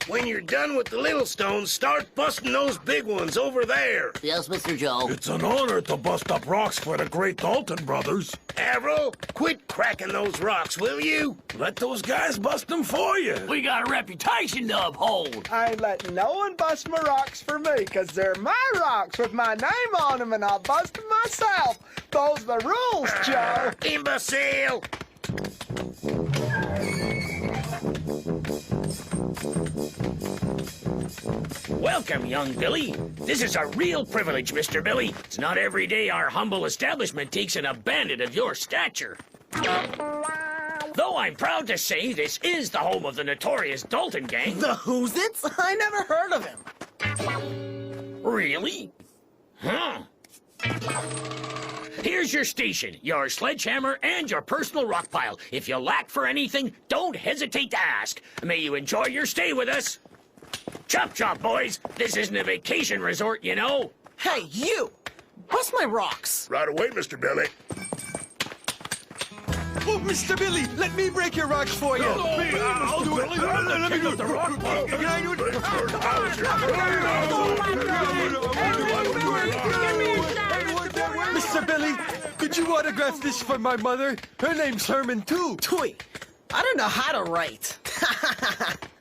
When you're done with the little stones, start busting those big ones over there. Yes, Mr. Joe. It's an honor to bust up rocks for the great Dalton brothers. Avril, quit cracking those rocks, will you? Let those guys bust them for you. We got a reputation to uphold. I ain't letting no one bust my rocks for me, 'cause they're my rocks with my name on them, and I'll bust them myself. Those the rules, Joe. Imbecile! Welcome, young Billy. This is a real privilege, Mr. Billy. It's not every day our humble establishment takes in a bandit of your stature. Though I'm proud to say this is the home of the notorious Dalton gang. The who's it's? I never heard of him. Really? Huh. Here's your station, your sledgehammer, and your personal rock pile. If you lack for anything, don't hesitate to ask. May you enjoy your stay with us. Chop chop, boys. This isn't a vacation resort, you know. Hey, you! Bust my rocks. Right away, Mr. Billy. Oh, Mr. Billy, let me break your rocks for you. I'll do it. Let me do the rock pile. Can I do it? Mr. Billy, could you autograph this for my mother? Her name's Herman, too. Tweet. I don't know how to write.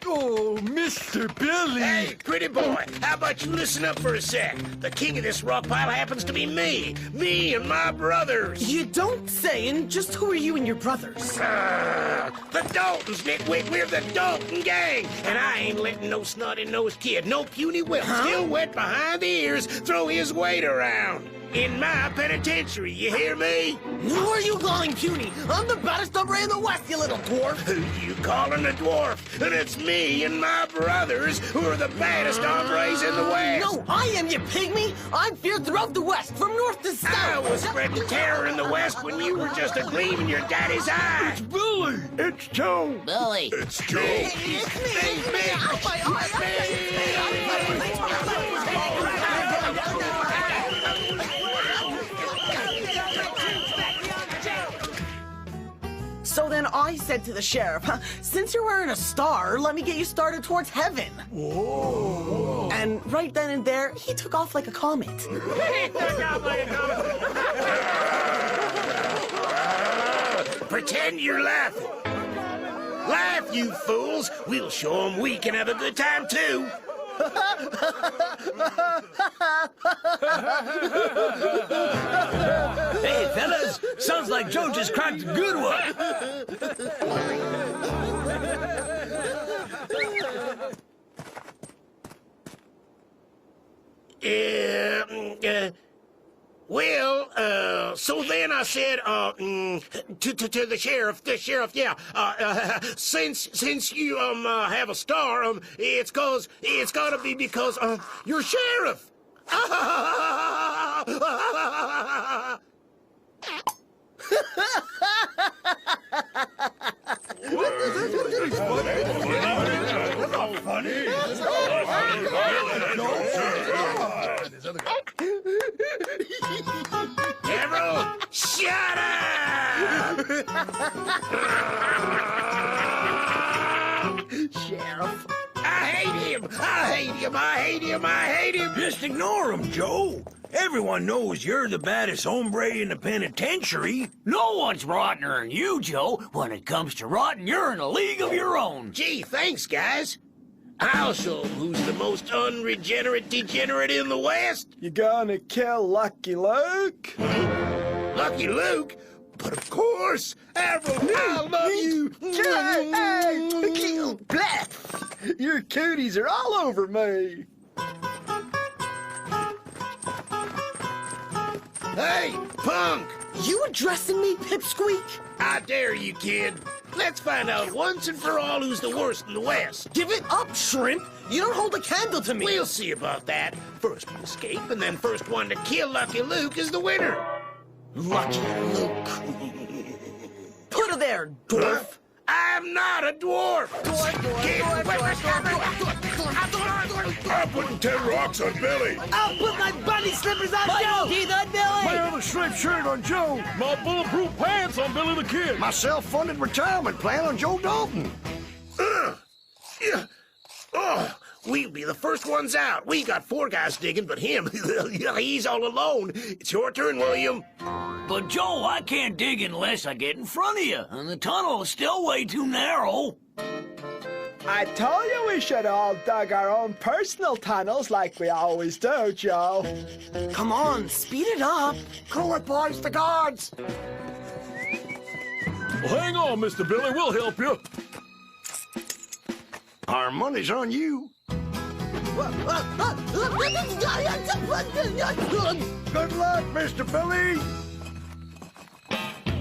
Oh, Mr. Billy. Hey, pretty boy, how about you listen up for a sec? The king of this rock pile happens to be me. Me and my brothers. You don't say, and just who are you and your brothers? The Daltons, nitwit. We're the Dalton gang. And I ain't letting no snotty-nosed kid, no puny whelp, still wet behind the ears, throw his weight around. In my penitentiary, you hear me? Who are you calling puny? I'm the baddest hombre in the West, you little dwarf. Who you calling a dwarf? And it's me and my brothers who are the baddest hombres in the West. No, I am, you pygmy. I'm feared throughout the West, from north to south. I was spreading terror in the West when you were just a gleam in your daddy's eye. It's Billy. It's Joe. Billy. It's Joe. It's me. So then I said to the sheriff, since you're wearing a star, let me get you started towards heaven. Whoa. And right then and there, he took off like a comet. Pretend you're laughing. Laugh, you fools. We'll show them we can have a good time, too. Hey, fellas, sounds like Joe just cracked a good one. So then I said, to the sheriff, yeah, since you, have a star, it's gotta be because, you're sheriff. Avril, shut up! Sheriff. I hate him. Just ignore him, Joe. Everyone knows you're the baddest hombre in the penitentiary. No one's rottener than you, Joe. When it comes to rotting, you're in a league of your own. Gee, thanks, guys. I'll show 'em who's the most unregenerate degenerate in the West. You gonna kill Lucky Luke? Lucky Luke? But of course, Avril, I love you. Hey, bleh. Your cooties are all over me. Hey, punk! You addressing me, Pipsqueak? I dare you, kid. Let's find out once and for all who's the worst in the West. Give it up, Shrimp. You don't hold a candle to me. We'll see about that. First one to escape, and then first one to kill Lucky Luke is the winner. Lucky Luke. Put her there, dwarf. I'm not a dwarf. I'm putting 10 rocks on Billy. I'll put my bunny slippers on Joe. Keith on Billy. My other striped shirt on Joe. My bulletproof pants on Billy the Kid. My self-funded retirement plan on Joe Dalton. Yeah. Oh. We'll be the first ones out. We got 4 guys digging, but him, he's all alone. It's your turn, William. But, Joe, I can't dig unless I get in front of you, and the tunnel is still way too narrow. I told you we should all dug our own personal tunnels like we always do, Joe. Come on, speed it up. Cool it, boys, the guards. Well, hang on, Mr. Billy. We'll help you. Our money's on you. Good luck, Mr. Billy.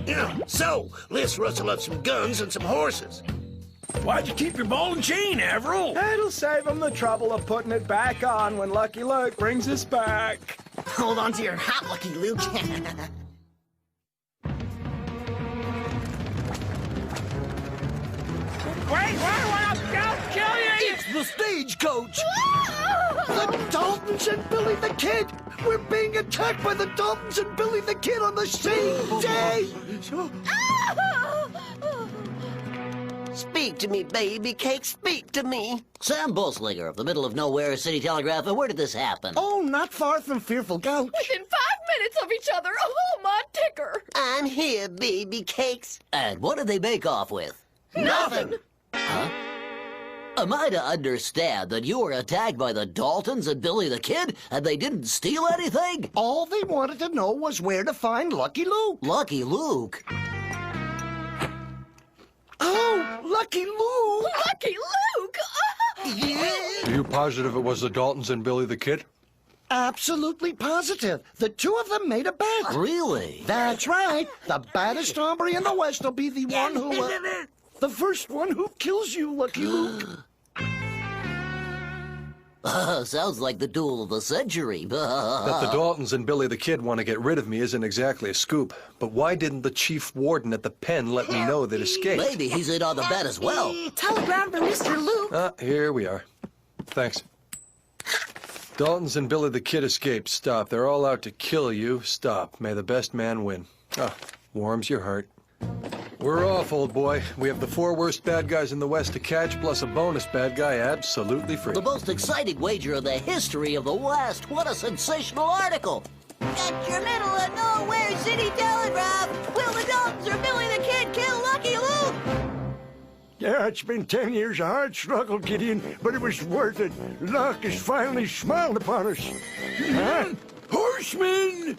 Yeah, so, let's rustle up some guns and some horses. Why'd you keep your ball and chain, Avril? It'll save him the trouble of putting it back on when Lucky Luke brings us back. Hold on to your hat, Lucky Luke. Wait, don't kill you! It's the stagecoach. The Daltons and Billy the Kid. We're being attacked by the Daltons and Billy the Kid on the same day. Speak to me, baby cake, speak to me. Sam Boslinger of the middle of nowhere City Telegraph. Where did this happen? Oh, not far from Fearful Gouch. Within 5 minutes of each other. Oh, my ticker. I'm here, baby cakes. And what did they make off with? Nothing. Huh? Am I to understand that you were attacked by the Daltons and Billy the Kid, and they didn't steal anything? All they wanted to know was where to find Lucky Luke. Lucky Luke? Oh, Lucky Luke! Lucky Luke! Are you positive it was the Daltons and Billy the Kid? Absolutely positive. The 2 of them made a bet. Really? That's right. The baddest hombre in the West will be the one who... the first one who kills you, Lucky Luke. Sounds like the duel of the century. That the Daltons and Billy the Kid want to get rid of me isn't exactly a scoop. But why didn't the chief warden at the pen let me know they'd escaped? Maybe he's in on the bet as well. Telegram for Mr. Luke. Ah, here we are. Thanks. Daltons and Billy the Kid escaped. Stop. They're all out to kill you. Stop. May the best man win. Ah, warms your heart. We're off, old boy. We have the 4 worst bad guys in the West to catch, plus a bonus bad guy absolutely free. The most exciting wager in the history of the West. What a sensational article. Get your middle of nowhere City Telegraph. Will the Daltons or Billy the Kid kill Lucky Luke? Yeah, it's been 10 years of hard struggle, Gideon, but it was worth it. Luck has finally smiled upon us. Huh? Horsemen!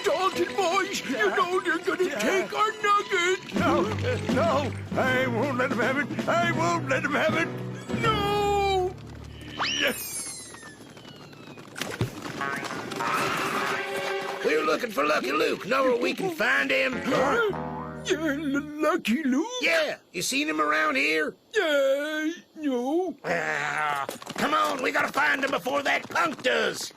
Dalton boys, you know they're gonna take our nugget. No, I won't let them have it. I won't let them have it. No! We're looking for Lucky Luke. Know where we can find him? Lucky Luke? Yeah. You seen him around here? No. Ah, come on, we gotta find him before that punk does.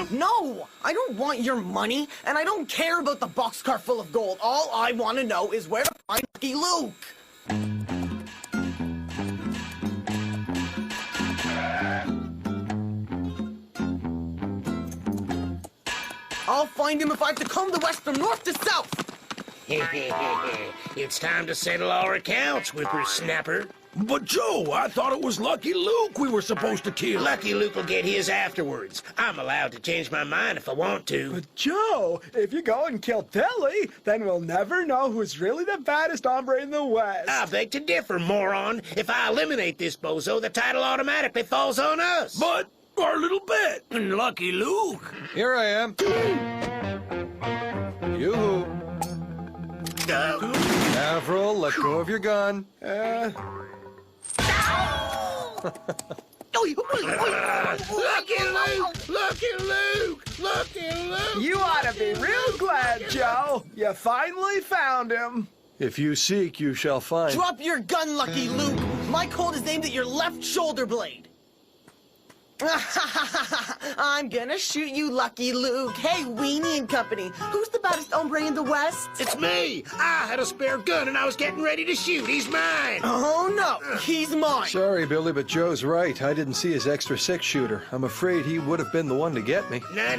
No, I don't want your money, and I don't care about the boxcar full of gold. All I want to know is where to find Lucky Luke. I'll find him if I have to comb the West from north to south. It's time to settle our accounts, whippersnapper. But, Joe, I thought it was Lucky Luke we were supposed to kill. Lucky Luke will get his afterwards. I'm allowed to change my mind if I want to. But, Joe, if you go and kill Billy, then we'll never know who's really the baddest hombre in the West. I beg to differ, moron. If I eliminate this bozo, the title automatically falls on us. But our little bet. And Lucky Luke. Here I am. Yoo-hoo. Avril, let go of your gun. Lucky Luke! Lucky Luke! Lucky Luke! You ought to be real glad, Joe. You finally found him. If you seek, you shall find. Drop your gun, Lucky Luke. My colt is aimed at your left shoulder blade. I'm gonna shoot you, Lucky Luke. Hey, Weenie and Company, who's the baddest hombre in the West? It's me! I had a spare gun and I was getting ready to shoot. He's mine! Oh, no, he's mine. Sorry, Billy, but Joe's right. I didn't see his extra six-shooter. I'm afraid he would have been the one to get me. Nah.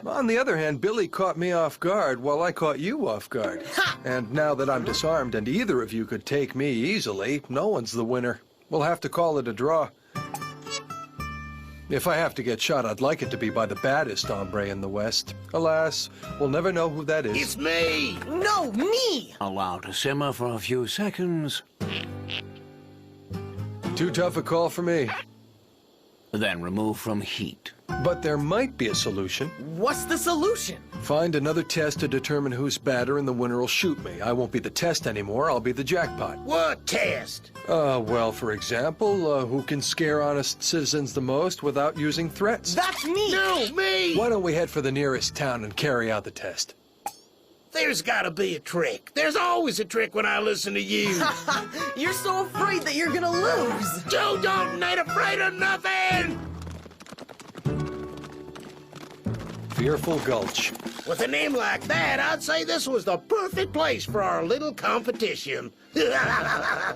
On the other hand, Billy caught me off guard while I caught you off guard. Ha! And now that I'm disarmed and either of you could take me easily, no one's the winner. We'll have to call it a draw. If I have to get shot, I'd like it to be by the baddest hombre in the West. Alas, we'll never know who that is. It's me! No, me! Allow to simmer for a few seconds, Too tough a call for me. then remove from heat. But there might be a solution. What's the solution? Find another test to determine who's badder and the winner will shoot me. I won't be the test anymore, I'll be the jackpot. What test? Well, for example, who can scare honest citizens the most without using threats? That's me! No, me! Why don't we head for the nearest town and carry out the test? There's gotta be a trick. There's always a trick when I listen to you. You're so afraid that you're gonna lose. Joe Dalton ain't afraid of nothing! Fearful Gulch. With a name like that, I'd say this was the perfect place for our little competition.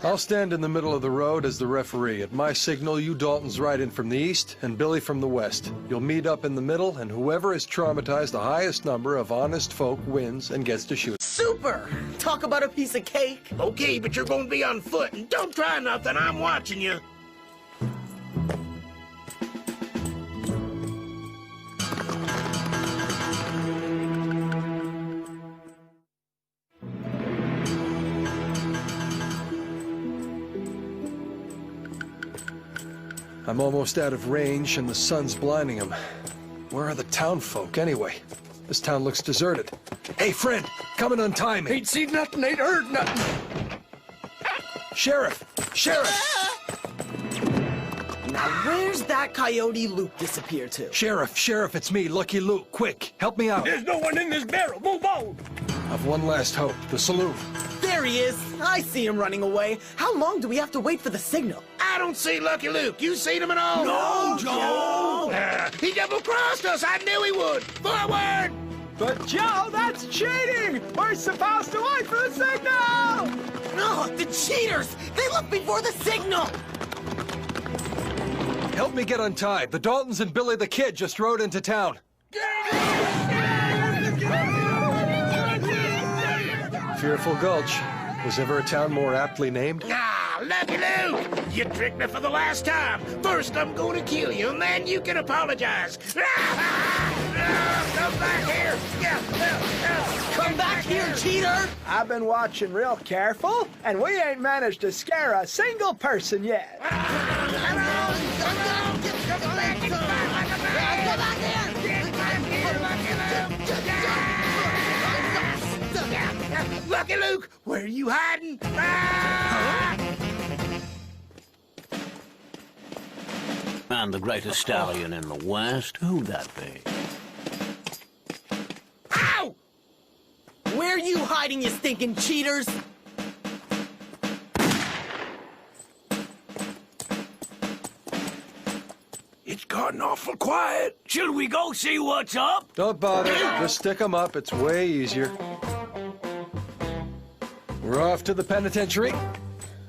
I'll stand in the middle of the road as the referee. At my signal, you Daltons ride in from the east and Billy from the west. You'll meet up in the middle, and whoever has traumatized the highest number of honest folk wins and gets to shoot. Super! Talk about a piece of cake. Okay, but you're gonna be on foot, and don't try nothing. I'm watching you. I'm almost out of range, and the sun's blinding them. Where are the town folk, anyway? This town looks deserted. Hey, friend, come and untie me. Ain't seen nothing, ain't heard nothing. Sheriff! Sheriff! Now, where's that coyote Luke disappear to? Sheriff, it's me, Lucky Luke. Quick, help me out. There's no one in this barrel. Move on. I've one last hope, the saloon. There he is. I see him running away. How long do we have to wait for the signal? I don't see Lucky Luke. You seen him at all? No, Joe. He double-crossed us. I knew he would. Forward! But Joe, that's cheating! We're supposed to wait for the signal! No, the cheaters! They left before the signal! Help me get untied. The Daltons and Billy the Kid just rode into town. Fearful Gulch. Was ever a town more aptly named? Ah, Lucky Luke! You tricked me for the last time. First, I'm going to kill you, and then you can apologize. Come back here! Come back here, cheater! I've been watching real careful, and we ain't managed to scare a single person yet. Lucky Luke, where are you hiding? Ah! And the greatest stallion in the West, who'd that be? Ow! Where are you hiding, you stinking cheaters? It's gotten awful quiet. Should we go see what's up? Don't bother. Just stick 'em up. It's way easier. We're off to the penitentiary.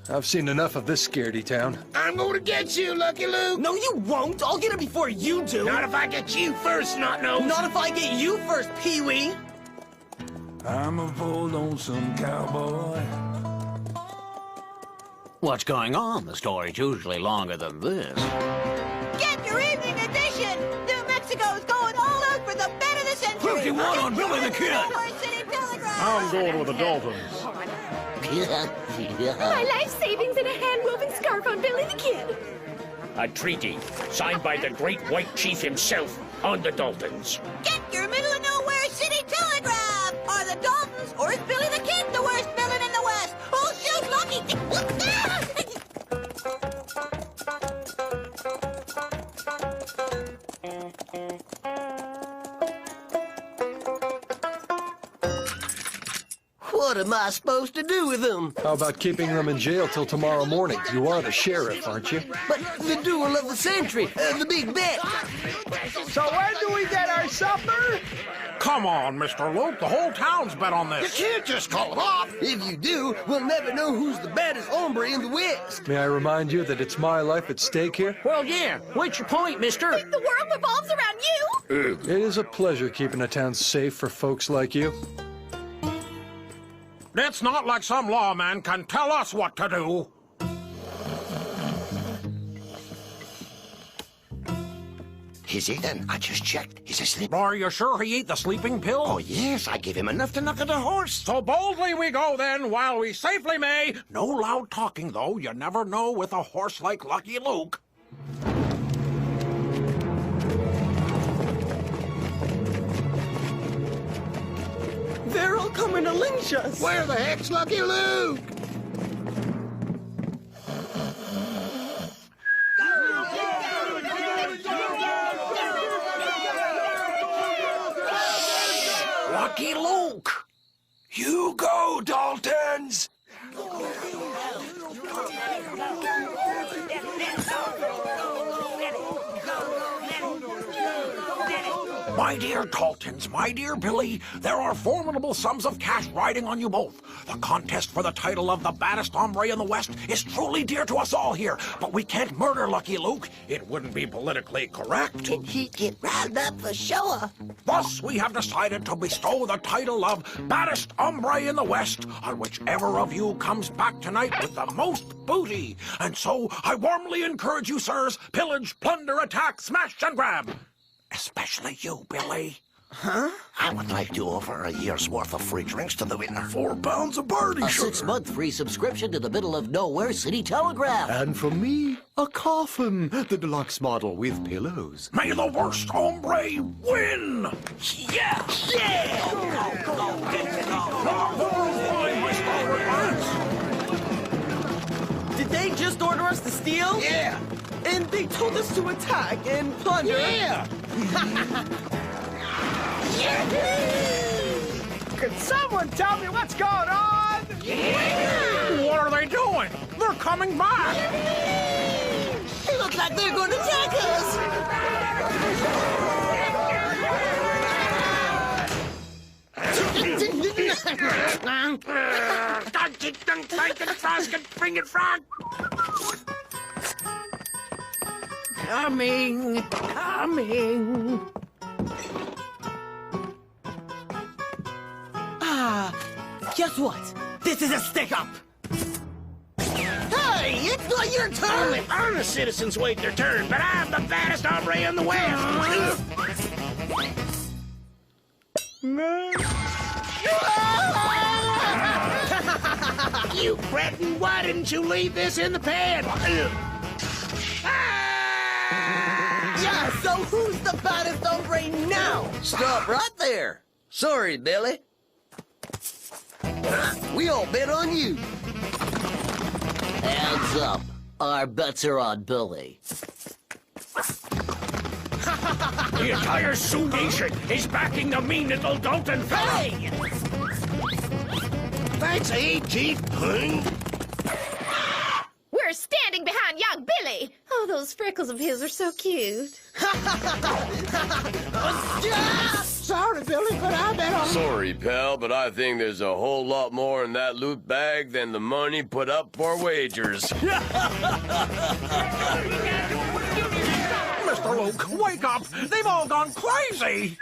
I've seen enough of this scaredy town. I'm going to get you, Lucky Luke. No, you won't. I'll get it before you do. Not if I get you first, Snot-Nose. Not if I get you first, Pee-wee. I'm a full lonesome cowboy. What's going on? The story's usually longer than this. Get your evening edition! New Mexico's going all out for the bet of the century! 51 on Billy the Kid! City Telegraph! I'm going with the Daltons. My life savings and a hand-woven scarf on Billy the Kid. A treaty signed by the great white chief himself on the Daltons. Get your middle-of-nowhere City Telegraph! Are the Daltons or is Billy the Kid the worst villain in the West? Who'll shoot Lucky? What am I supposed to do with them? How about keeping them in jail till tomorrow morning? You are the sheriff, aren't you? But the duel of the century, the big bet. So when do we get our supper? Come on, Mr. Luke. The whole town's bet on this. You can't just call it off. If you do, we'll never know who's the baddest hombre in the West. May I remind you that it's my life at stake here? Well, yeah. What's your point, mister? The world revolves around you. It is a pleasure keeping a town safe for folks like you. It's not like some lawman can tell us what to do. He's eating. I just checked. He's asleep. Are you sure he ate the sleeping pill? Oh, yes. I gave him enough to knock out a horse. So boldly we go then, while we safely may. No loud talking, though. You never know with a horse like Lucky Luke. They're all coming to lynch us. Where the heck's Lucky Luke? Lucky Luke! You go, Daltons! My dear Daltons, my dear Billy, there are formidable sums of cash riding on you both. The contest for the title of the baddest hombre in the West is truly dear to us all here, but we can't murder Lucky Luke. It wouldn't be politically correct. He'd get riled up for sure. Thus, we have decided to bestow the title of baddest hombre in the West on whichever of you comes back tonight with the most booty. And so, I warmly encourage you, sirs, pillage, plunder, attack, smash, and grab. Especially you, Billy. Huh? I would like to offer a year's worth of free drinks to the winner. 4 pounds of barley A sugar. 6-month free subscription to the middle of nowhere City Telegraph. And from me, a coffin, the deluxe model with pillows. May the worst hombre win! Yeah! Did they just order us to steal? Yeah! And they told us to attack and plunder. Yeah! Could someone tell me what's going on? What are they doing? They're coming back! It looks like they're going to attack us. Coming. Guess what? This is a stick-up. Hey, it's not your turn. Only honest citizens wait their turn, but I'm the baddest hombre in the West. You cretin, why didn't you leave this in the pan? Yeah, so who's the baddest hombre now? Stop right there. Sorry, Billy. We all bet on you. Hands up. Our bets are on Billy. The entire Sioux Nation is backing the mean little Dalton fella. Hey! Thanks, Chief. We're standing behind young Billy. Oh, those freckles of his are so cute. Sorry, Billy, but I bet on... Sorry, pal, but I think there's a whole lot more in that loot bag than the money put up for wagers. Mr. Luke, wake up! They've all gone crazy!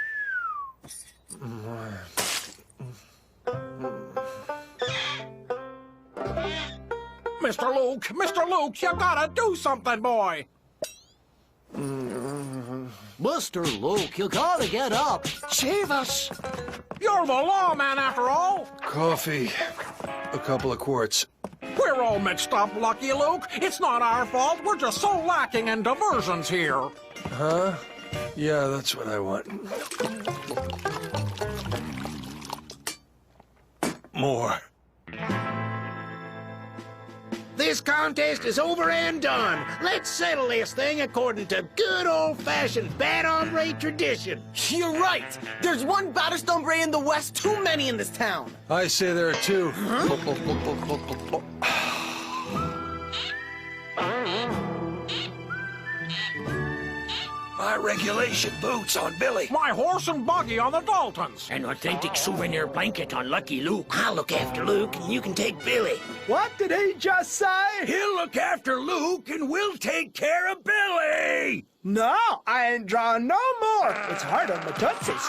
Mr. Luke, you gotta do something, boy! Mr. Luke, you gotta get up. Save us! You're the lawman, after all! Coffee. A couple of quarts. We're all mixed up, Lucky Luke. It's not our fault. We're just so lacking in diversions here. Huh? Yeah, that's what I want. More. This contest is over and done. Let's settle this thing according to good old-fashioned bad hombre tradition. You're right. There's one baddest hombre in the West too many in this town. I say there are two. My regulation boots on Billy. My horse and buggy on the Daltons. An authentic souvenir blanket on Lucky Luke. I'll look after Luke, and you can take Billy. What did he just say? He'll look after Luke, and we'll take care of Billy. No, I ain't drawing no more. It's hard on the tootsies.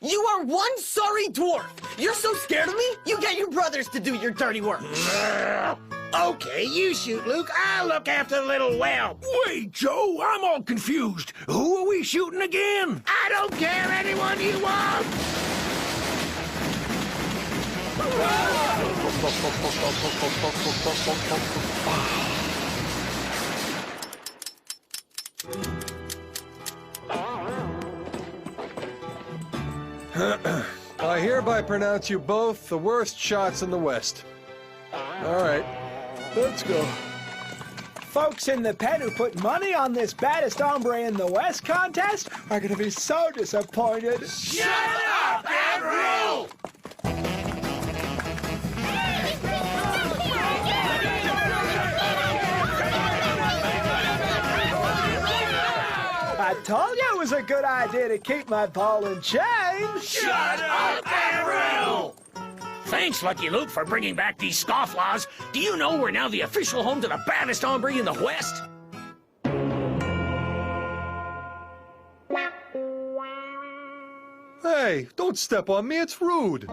You are one sorry dwarf. You're so scared of me, you get your brothers to do your dirty work. Okay, you shoot, Luke. I'll look after the little whelp. Wait, Joe, I'm all confused. Who are we shooting again? I don't care, anyone you want. I hereby pronounce you both the worst shots in the West. All right, let's go. Folks in the pen who put money on this baddest hombre in the West contest are going to be so disappointed. Shut up and roll! I told you it was a good idea to keep my ball and chain. Shut up and roll! Thanks, Lucky Luke, for bringing back these scofflaws. Do you know we're now the official home to the baddest hombre in the West? Hey, don't step on me, it's rude.